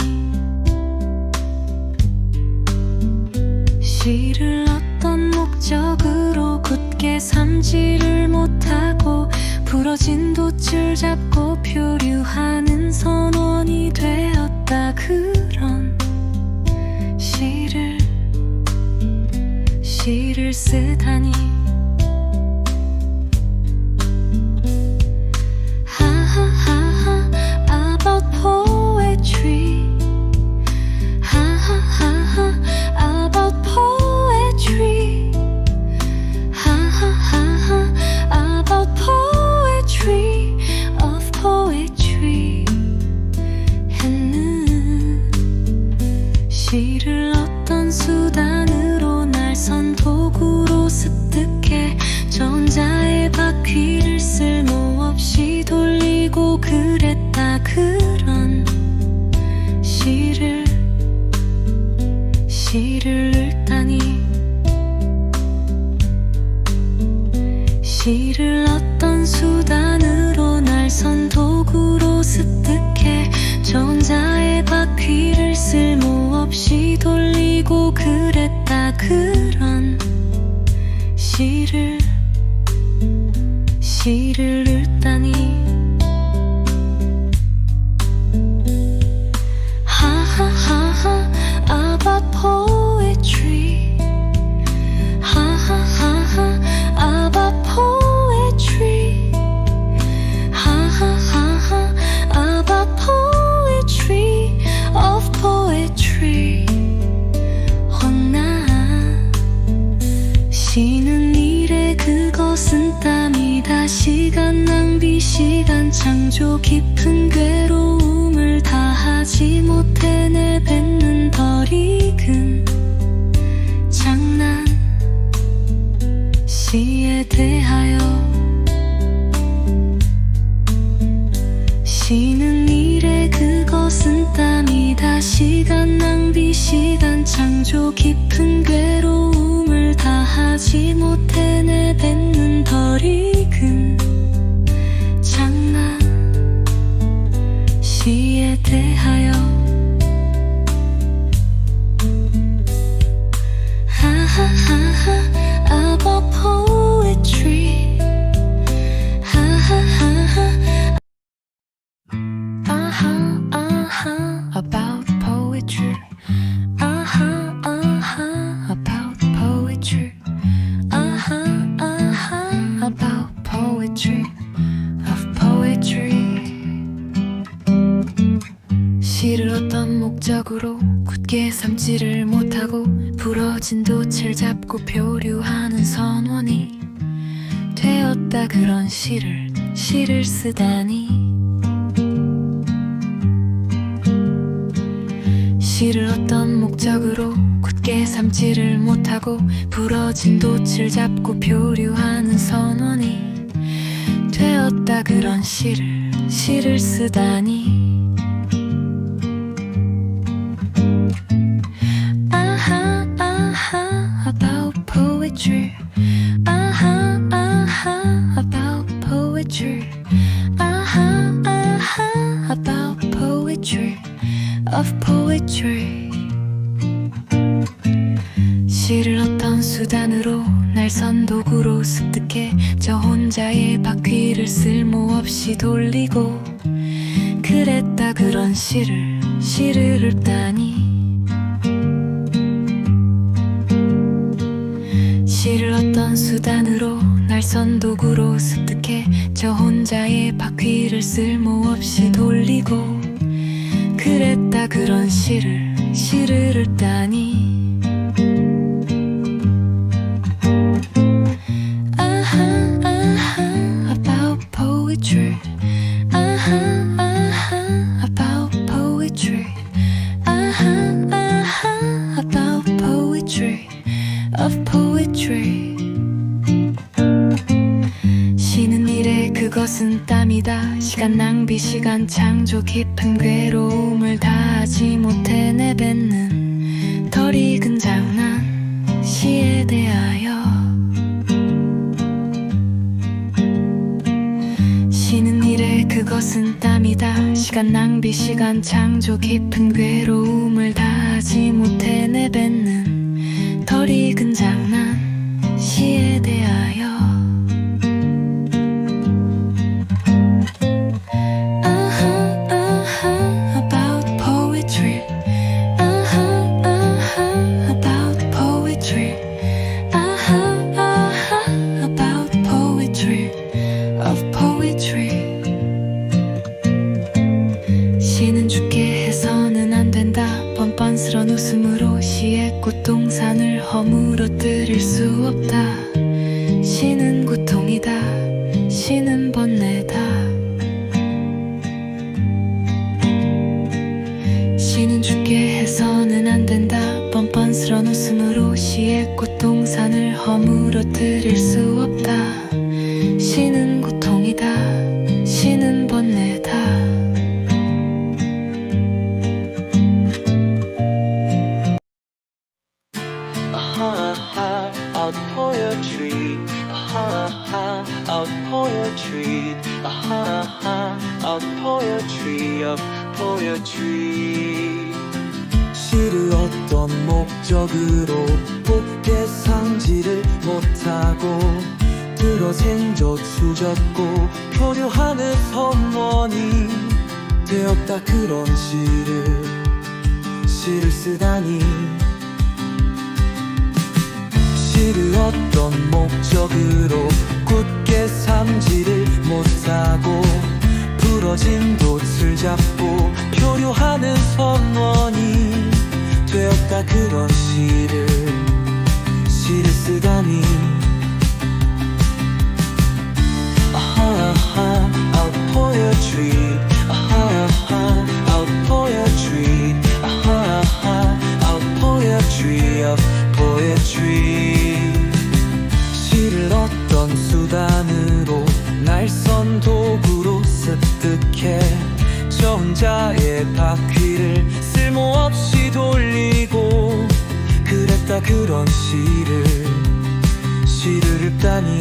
시를 어떤 목적으로 굳게 삼지를 못하고 부러진 돛을 잡고 표류하는 선원이 되었다. 그런 시를 쓰다니. About poetry. About poetry. About poetry of poetry. 했는 시를 어떤 수단으로 날선 도구로 습득해 저 혼자의 바퀴를 쓸모없이 돌리고 그랬다. 그런 시를 읊다니. 시를 어떤 수단으로 날선 도구로 습득해 저 혼자의 바퀴를 쓸모없이 돌리고 그랬다. 그런 시를 읊다니. About poetry. About poetry. 시간 낭비 시간 창조 깊은 괴로움을 다하지 못해 내뱉는 덜 익은 장난 시에 대하여 시는 일에 그것은 땀이다 시간 낭비 시간 창조 깊은 괴로움을 다하지 못해 내뱉는 덜 익은 장난 시에 대하여 하하하하 about poetry 하하하하 about poetry about poetry about poetry of poetry 시를 어떤 목적으로 굳게 삼지를 못하고 부러진 돛을 잡고 표류하는 선원이 되었다 그런 시를 쓰다니 시를 어떤 목적으로 굳게 삼지를 못하고 부러진 돛을 잡고 표류하는 선원이 되었다 그런 시를 쓰다니 about poetry about poetry about poetry of poetry 시를 어떤 수단으로 날선 도구로 습득해 저 혼자의 바퀴를 쓸모없이 돌리고 그랬다 그런 시를 읊다니 시를 어떤 수단으로 날선 도구로 습득해 저 혼자의 바퀴를 쓸모없이 돌리고 그랬다 그런 시를 읊다니 about poetry about poetry about poetry of poetry 시는 일에 그것은 땀이다 시간 낭비 시간 창조 깊은 괴로움을 다하지 못해 내뱉는 덜 익은 장난 시에 대하여 시는 일에 그것은 땀이다 시간 낭비 시간 창조 깊은 괴로움을 다하지 못해 내뱉는 덜 익은 장난 시에 대하여 about poetry about poetry about poetry of poetry 시는 죽게 해서는 안 된다 뻔뻔스런 웃음으로 시의 꽃동산을 허물어뜨릴 수 없다 시는 고통이다 시는 번뇌다 시는 죽게 해서는 안 된다 뻔뻔스런 웃음으로 시의 꽃동산을 허물어뜨릴 수 없다 시는 고통이다 시는 번뇌다 out poetry out poetry out poetry of poetry 시를 어떤 목적으로 곱게 상지를 못하고 들어센 돛을 잡고 표류하는 선원이 되었다 그런 시를 쓰다니 시를 어떤 목적으로 굳게 삼지를 못하고 부러진 돛을 잡고 표류하는 선원이 되었다 그런 시를 쓰다니 poetry, of poetry, of poetry, of poetry. 시를 어떤 수단으로 날선 도구로 습득해 저 혼자의 바퀴를 쓸모없이 돌리고 그랬다 그런 시를 읊다니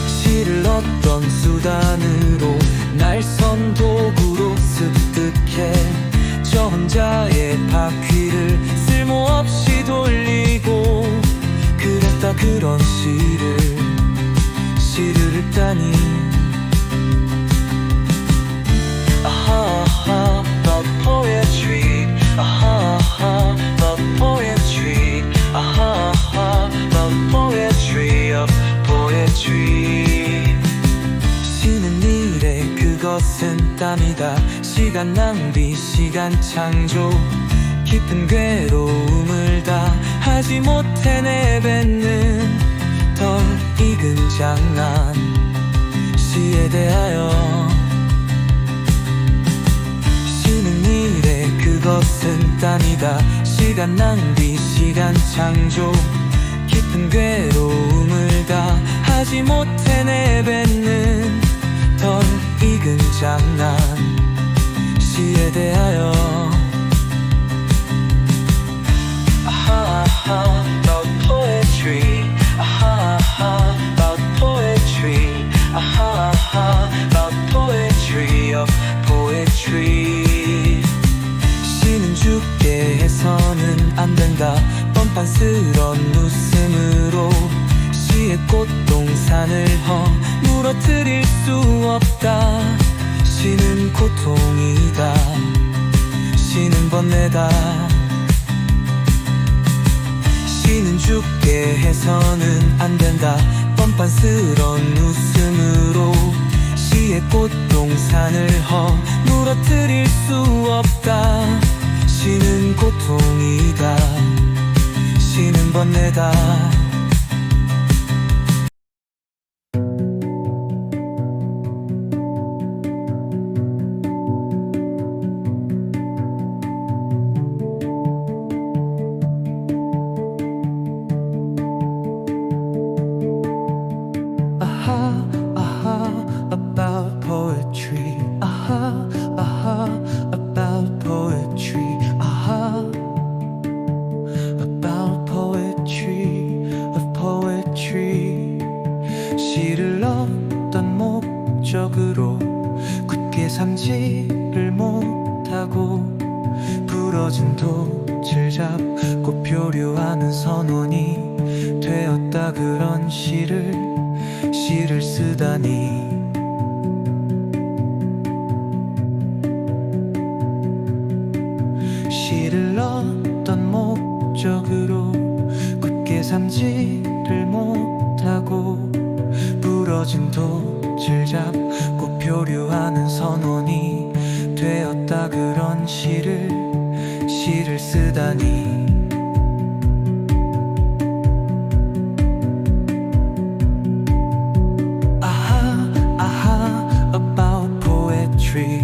시를 어떤 수단으로 날선 도구로 습득해 저 혼자의 바퀴를 쓸모없이 돌리고 그랬다 그런 시를 읊다니 about poetry, about poetry, about poetry, of poetry. 쉬는 일에 그것은 땀이다. 시간 낭비, 시간 창조, 깊은 괴로움을 다 하지 못해 내뱉는 덜 익은 장난 시에 대하여 쉬는 일에 그것은 땀이다. 시간 낭비, 시간 창조, 깊은 괴로움을 다 하지 못해 내뱉는 덜 익은 장난 시에 대하여 about poetry, about poetry, about poetry, of poetry. 시는 죽게 해서는 안 된다. 뻔뻔스런 웃음으로 시의 꽃동산을 허물어뜨릴 수 없다. 시는 고통이다. 시는 번뇌다. 시는 죽게 해서는 안 된다. 뻔뻔스런 웃음으로 시의 꽃동산을 허물어뜨릴 수 없다. 시는 고통이다. 시는 번뇌다. About poetry, about poetry, about poetry, of poetry. 시를 어떤 목적으로 굳게 삼지를 못하고 부러진 돛을 잡고 표류하는 선원이 되었다 그런 시를 쓰다니 시를 어떤 목적으로 굳게 삼지를 못하고 부러진 돛을 잡고 표류하는 선원이 되었다 그런 시를 쓰다니 about poetry,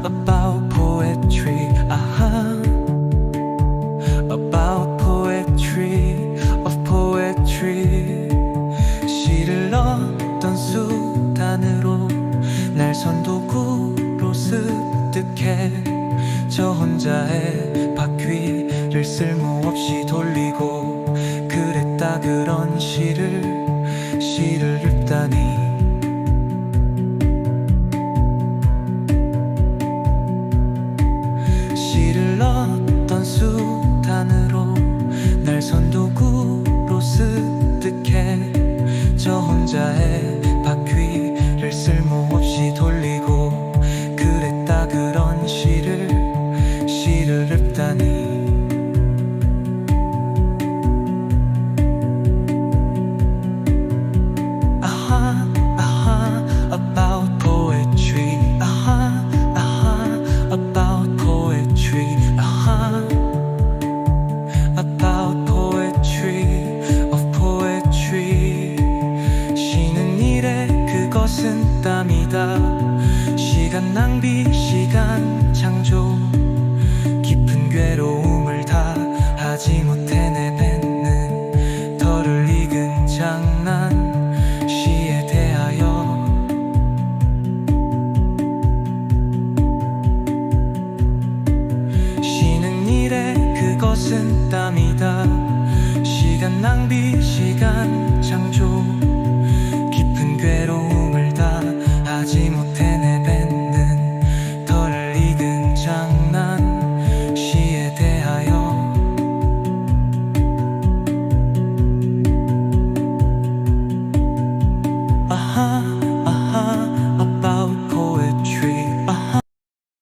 about poetry, about poetry, of poetry. 시를 어떤 수단으로 날 선도구로 습득해 저 혼자의 바퀴를 쓸모없이 돌리고 그랬다 그런 시를 읊다니 시를 어떤 수단으로 날 선도구로 습득해 저 혼자의 바퀴를 쓸모없이 돌리고 그랬다 그런 시를 읊다니 about poetry, about poetry, about poetry, of poetry. 쉬는 일 그것은 땀이다. 시간 낭비, 시간 창조, 깊은 괴로움을 다 하지 못해 내뱉는 덜을 익은 장난, 시에 대하여. 쉬는 일에 그것은 땀이다. 시간 낭비, 시간